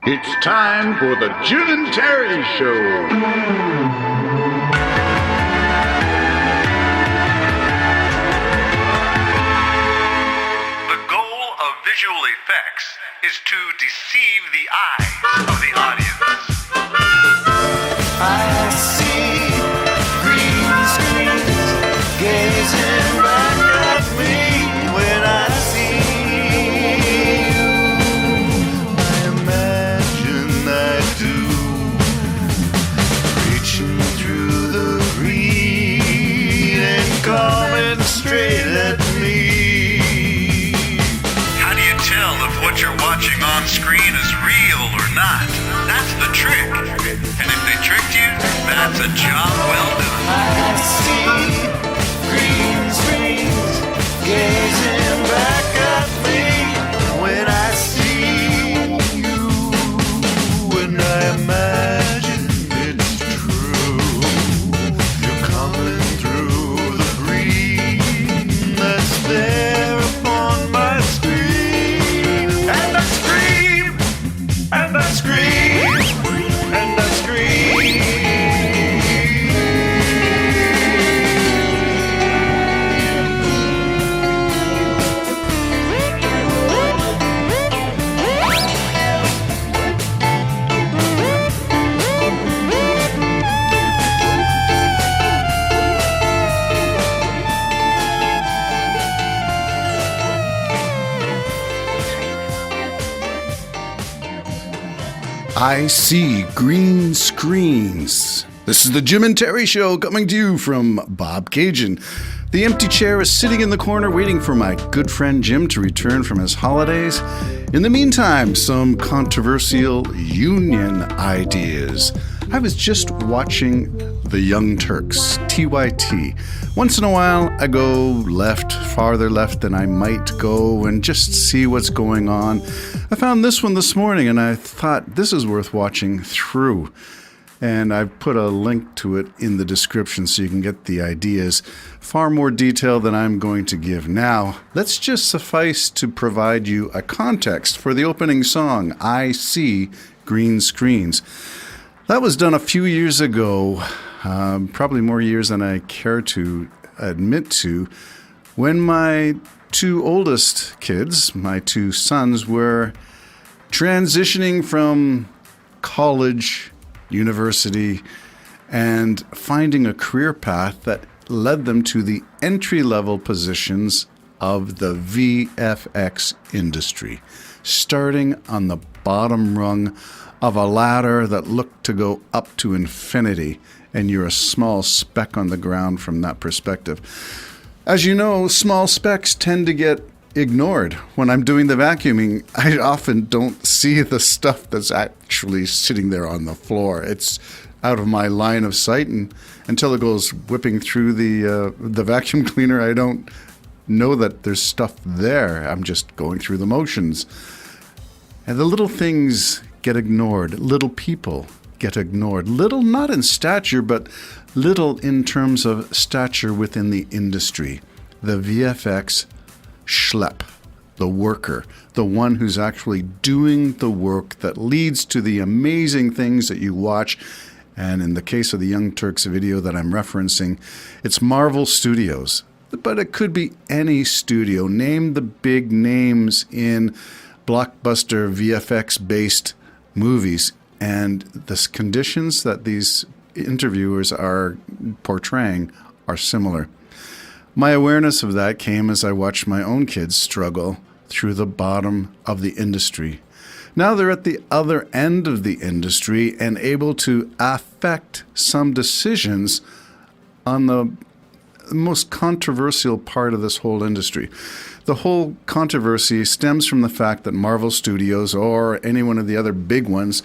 It's time for the Jim and Terry Show. The goal of visual effects is to deceive the eyes of the audience. I see green screens gazing back at me when I see you. I imagine I do, reaching through the green and coming straight at me. How do you tell if what you're watching on screen is real or not? That's the trick. And if they tricked you, that's a job well done. I see green screens gazing back at me when I see you, and I imagine it's true. You're coming through the green that's there upon my screen, and I scream, and I scream, and I scream. I see green screens. This is the Jim and Terry Show coming to you from Bob Cajun. The empty chair is sitting in the corner waiting for my good friend Jim to return from his holidays. In the meantime, some controversial union ideas. I was just watching The Young Turks, TYT. Once in a while, I go left, farther left than I might go, and just see what's going on. I found this one this morning, and I thought this is worth watching through. And I've put a link to it in the description so you can get the ideas. Far more detail than I'm going to give now. Let's just suffice to provide you a context for the opening song, I See Green Screens. That was done a few years ago, probably more years than I care to admit to, when my two oldest kids, my two sons, were transitioning from college, university, and finding a career path that led them to the entry-level positions of the VFX industry, starting on the bottom rung of a ladder that looked to go up to infinity, and you're a small speck on the ground from that perspective. As you know, small specks tend to get ignored. When I'm doing the vacuuming, I often don't see the stuff that's actually sitting there on the floor. It's out of my line of sight, and until it goes whipping through the vacuum cleaner, I don't know that there's stuff there. I'm just going through the motions. And the little things get ignored. Little people get ignored. Little not in stature, but little in terms of stature within the industry. The VFX schlep, the worker, the one who's actually doing the work that leads to the amazing things that you watch. And in the case of the Young Turks video that I'm referencing, it's Marvel Studios. But it could be any studio. Name the big names in blockbuster VFX-based movies, and the conditions that these interviewers are portraying are similar. My awareness of that came as I watched my own kids struggle through the bottom of the industry. Now they're at the other end of the industry and able to affect some decisions on the most controversial part of this whole industry. The whole controversy stems from the fact that Marvel Studios or any one of the other big ones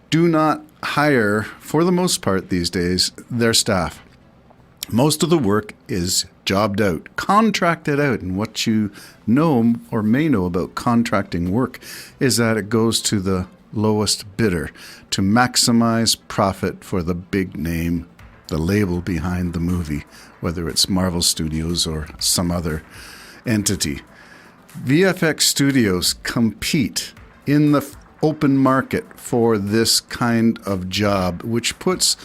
do not hire, for the most part these days, their staff. Most of the work is jobbed out, contracted out. And what you know or may know about contracting work is that it goes to the lowest bidder to maximize profit for the big name, the label behind the movie, whether it's Marvel Studios or some other entity. VFX studios compete in the open market for this kind of job, which puts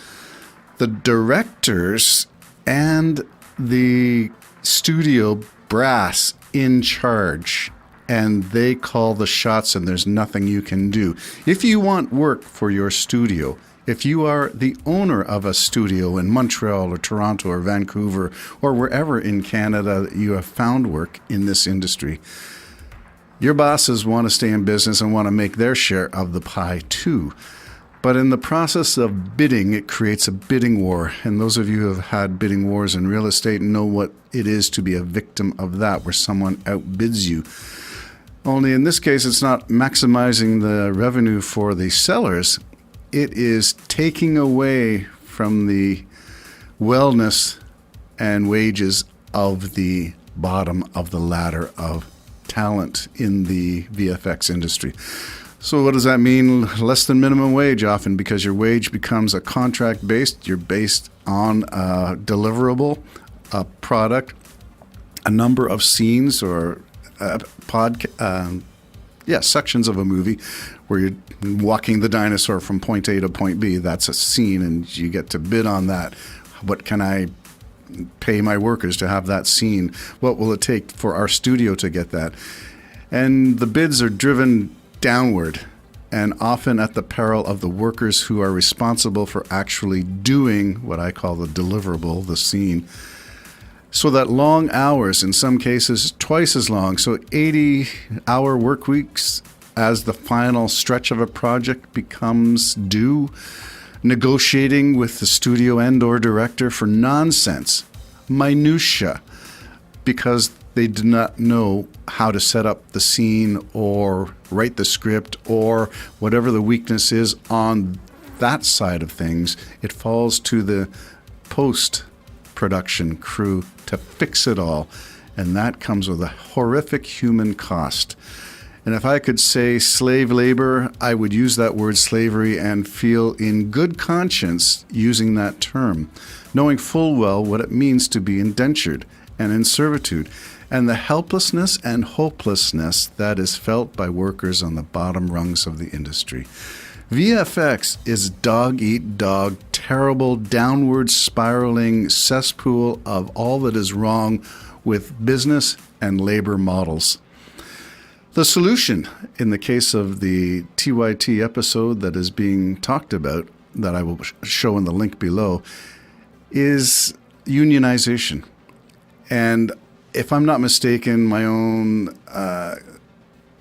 the directors and the studio brass in charge, and they call the shots, and there's nothing you can do. If you want work for your studio, if you are the owner of a studio in Montreal or Toronto or Vancouver or wherever in Canada that you have found work in this industry, your bosses want to stay in business and want to make their share of the pie too. But in the process of bidding, it creates a bidding war. And those of you who have had bidding wars in real estate know what it is to be a victim of that, where someone outbids you. Only in this case, it's not maximizing the revenue for the sellers. It is taking away from the wellness and wages of the bottom of the ladder of talent in the VFX industry. So what does that mean? Less than minimum wage often, because your wage becomes a contract based. You're based on a deliverable, a product, a number of scenes or sections of a movie where you're walking the dinosaur from point A to point B. That's a scene, and you get to bid on that. What can I pay my workers to have that scene? What will it take for our studio to get that? And the bids are driven downward, and often at the peril of the workers who are responsible for actually doing what I call the deliverable, the scene. So that long hours, in some cases twice as long, so 80-hour work weeks as the final stretch of a project becomes due, negotiating with the studio and or director for nonsense, minutia, because they do not know how to set up the scene or write the script or whatever the weakness is on that side of things. It falls to the post-production crew to fix it all, and that comes with a horrific human cost. And if I could say slave labor, I would use that word slavery and feel in good conscience using that term, knowing full well what it means to be indentured and in servitude, and the helplessness and hopelessness that is felt by workers on the bottom rungs of the industry. VFX is dog-eat-dog, terrible, downward spiraling cesspool of all that is wrong with business and labor models. The solution, in the case of the TYT episode that is being talked about, that I will show in the link below, is unionization. And if I'm not mistaken, my own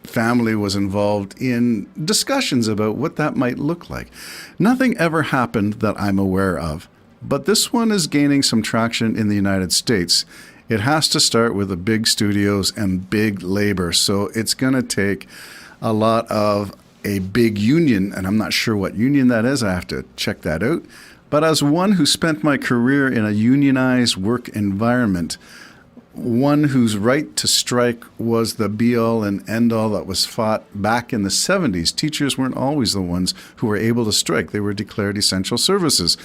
family was involved in discussions about what that might look like. Nothing ever happened that I'm aware of, but this one is gaining some traction in the United States. It has to start with the big studios and big labor, so it's going to take a lot of a big union, and I'm not sure what union that is. I have to check that out. But as one who spent my career in a unionized work environment, one whose right to strike was the be-all and end-all that was fought back in the 70s. Teachers weren't always the ones who were able to strike. They were declared essential services.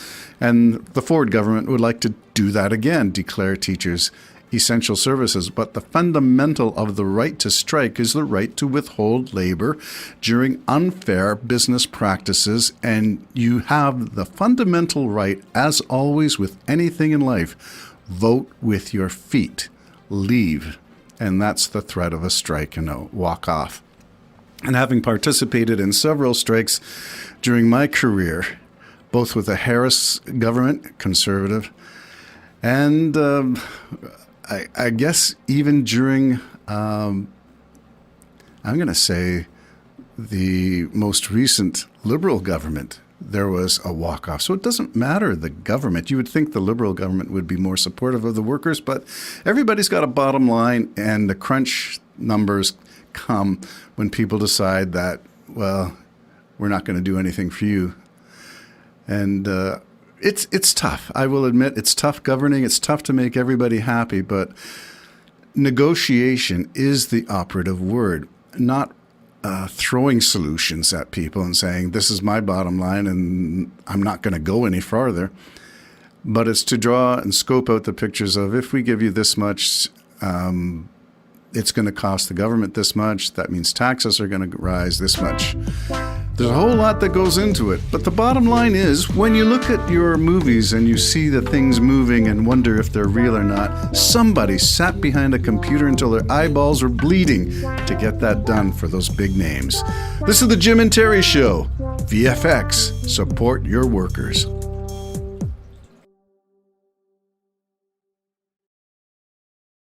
And the Ford government would like to do that again, declare teachers essential services. But the fundamental of the right to strike is the right to withhold labor during unfair business practices. And you have the fundamental right, as always with anything in life, vote with your feet. Leave. And that's the threat of a strike and a walk off. And having participated in several strikes during my career, both with the Harris government, conservative, and I guess even during, I'm going to say, the most recent Liberal government, there was a walk-off. So it doesn't matter the government. You would think the Liberal government would be more supportive of the workers, but everybody's got a bottom line, and the crunch numbers come when people decide that, well, we're not going to do anything for you. And it's tough. I will admit it's tough governing. It's tough to make everybody happy, but negotiation is the operative word, not throwing solutions at people and saying, this is my bottom line and I'm not going to go any farther. But it's to draw and scope out the pictures of, if we give you this much, it's going to cost the government this much. That means taxes are going to rise this much. There's a whole lot that goes into it. But the bottom line is, when you look at your movies and you see the things moving and wonder if they're real or not, somebody sat behind a computer until their eyeballs were bleeding to get that done for those big names. This is the Jim and Terry Show. VFX, support your workers.